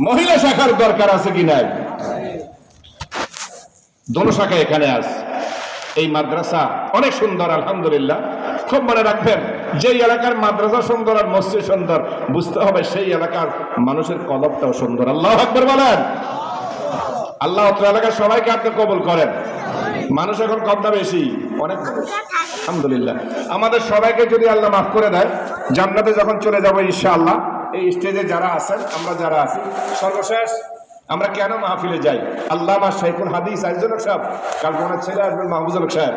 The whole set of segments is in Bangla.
মহিলা শাখার দরকার আছে কি নাই? দোনো শাখা এখানে আছে। এই মাদ্রাসা অনেক সুন্দর, আলহামদুলিল্লাহ। খুব মনে রাখবেন, যেই এলাকার মাদ্রাসা সুন্দর আর মসজিদ সুন্দর, বুঝতে হবে সেই এলাকার মানুষের কলবটাও সুন্দর। আল্লাহু আকবার বলেন। আল্লাহ অত্র এলাকার সবাইকে আপনি কবুল করেন। মানুষ এখন কম না বেশি? অনেক মানুষ, আলহামদুলিল্লাহ। আমাদের সবাইকে যদি আল্লাহ মাফ করে দেয়, জান্নাতে যখন চলে যাবো ইনশাআল্লাহ, এই স্টেজে যারা আছেন, আমরা যারা আছি, সর্বশেষ আমরা কেন মাহফিলে যাই? আল্লামা শাইখুল হাদিস আজিজুল হক সাহেব, কালকে ওনার ছেলে আসবেন মাহফুজুল হক সাহেব,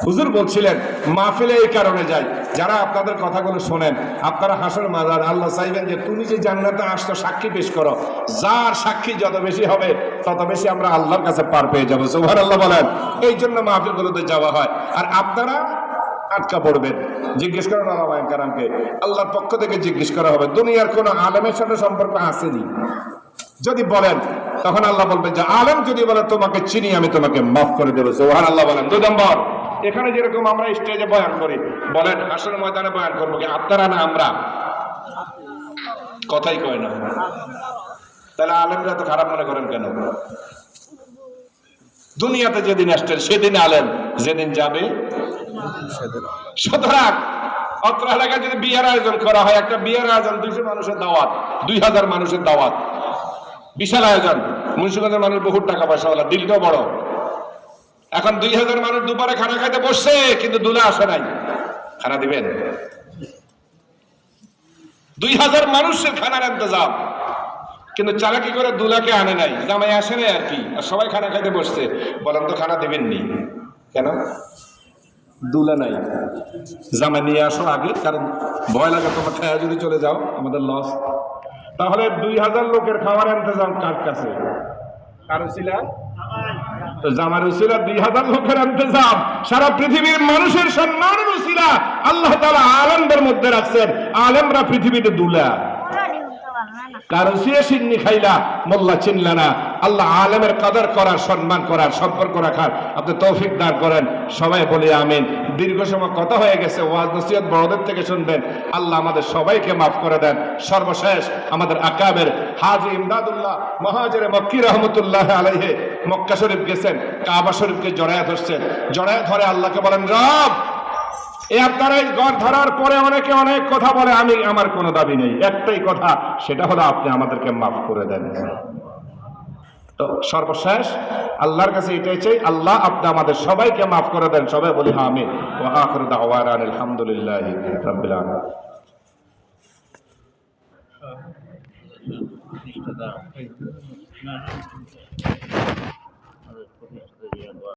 হুজুর বলছিলেন মাহফিলে এই কারণে যাই, যারা আপনাদের কথাগুলো শোনেন, আপনারা হাসর মাজার আল্লাহ চাইবেন যে তুমি যে জান্নাতে আসছো সাক্ষী পেশ করো, যার সাক্ষী যত বেশি হবে তত বেশি আমরা আল্লাহর কাছে পার পেয়ে যাবো। সুবহানাল্লাহ বলেন। এই জন্য মাহফিলগুলোতে যাওয়া হয়। আর আপনারা আটকা পড়বেন, জিজ্ঞেস করেন আলামায়ে কেরামকে, আল্লাহর পক্ষ থেকে জিজ্ঞেস করা হবে দুনিয়ার কোন আলেমের সাথে সম্পর্ক আসেনি? যদি বলেন তখন আল্লাহ বলবেন যে আলেম যদি বলে তোমাকে চিনি, আমি তোমাকে মাফ করে দেবো। সুবহানাল্লাহ বলেন। 2 নম্বর, এখানে যেরকম আমরা স্টেজে বয়ান করি, বলেন হাসরের ময়দানে বয়ান করবো কি আপনারা না আমরা? কথাই কয় না। তাহলে আলেমরা তো খারাপ মনে করেন কেন? দুনিয়াতে যেদিন আসছেন সেদিন আলেম, যেদিন যাবে সেদিন। সুতরাং অত্র এলাকায় যদি বিয়ের আয়োজন করা হয়, একটা বিয়ের আয়োজন 200 মানুষের দাওয়াত, 2000 মানুষের দাওয়াত, বিশাল আয়োজন। মুন্সিগঞ্জের মানুষ বহুত টাকা পয়সাওয়ালা, দিলটাও বড়। এখন 2000 মানুষ দুপুরে খানা খাইতে বসছে, কিন্তু দুলা আসে নাই। খানা দিবেন? 2000 মানুষের খানার ইন্তজাম, কিন্তু চালাকি করে দুলাকে আনে নাই, জামাই আসে নাই আর কি, আর সবাই খানা খাইতে বসছে। বলেন তো খানা দিবেননি কেন? দুলা নাই। জামাই নিয়ে আসো আগে, কারণ ভয় লাগে তোমার খায়া যদি চলে যাও আমাদের লস। তাহলে 2000 লোকের খাওয়ার ইন্তজাম কার কাছে? কার উসিলা? তো জামার উসিলা 2000 লোকের ইন্তজাম সারা পৃথিবীর মানুষের সম্মানের উসিলা আল্লাহ তাআলা আলেমদের মধ্যে রাখছেন। আলেমরা পৃথিবীতে দুলা। কারো সিন্নি খাইলা মোল্লা চিনলা না। আল্লাহ আলেমের কদর করার, সম্মান করার, সম্পর্ক রাখার আপনি তৌফিক দান করেন। সবাই বলি আমিন। দীর্ঘ সময় কথা হয়ে গেছে, ওয়াজ নসিহত বড়দের থেকে শুনবেন। আল্লাহ আমাদের সবাইকে মাফ করে দেন। সর্বশেষ আমাদের আকাবের হাজী ইমদাদুল্লাহ মুহাজিরে মক্কি রহমতুল্লাহ আলাইহি মক্কা শরীফ গেছেন, কাবা শরীফকে জড়ায় ধরছেন। জড়ায় ধরে আল্লাহকে বলেন, রব এই আপনারা এই ঘর ধরার পরে অনেকে অনেক কথা বলে, আমি আমার কোনো দাবি নেই, একটাই কথা, সেটা হলো আপনি আমাদেরকে মাফ করে দেন। তো সর্বশেষ আল্লাহর কাছে এটাই চাই, আল্লাহ আপনি আমাদের সবাইকে মাফ করে দেন। সবাই বলি আমিন। ওয়া আখিরু দাওয়ানা আলহামদুলিল্লাহি রাব্বিল আলামিন।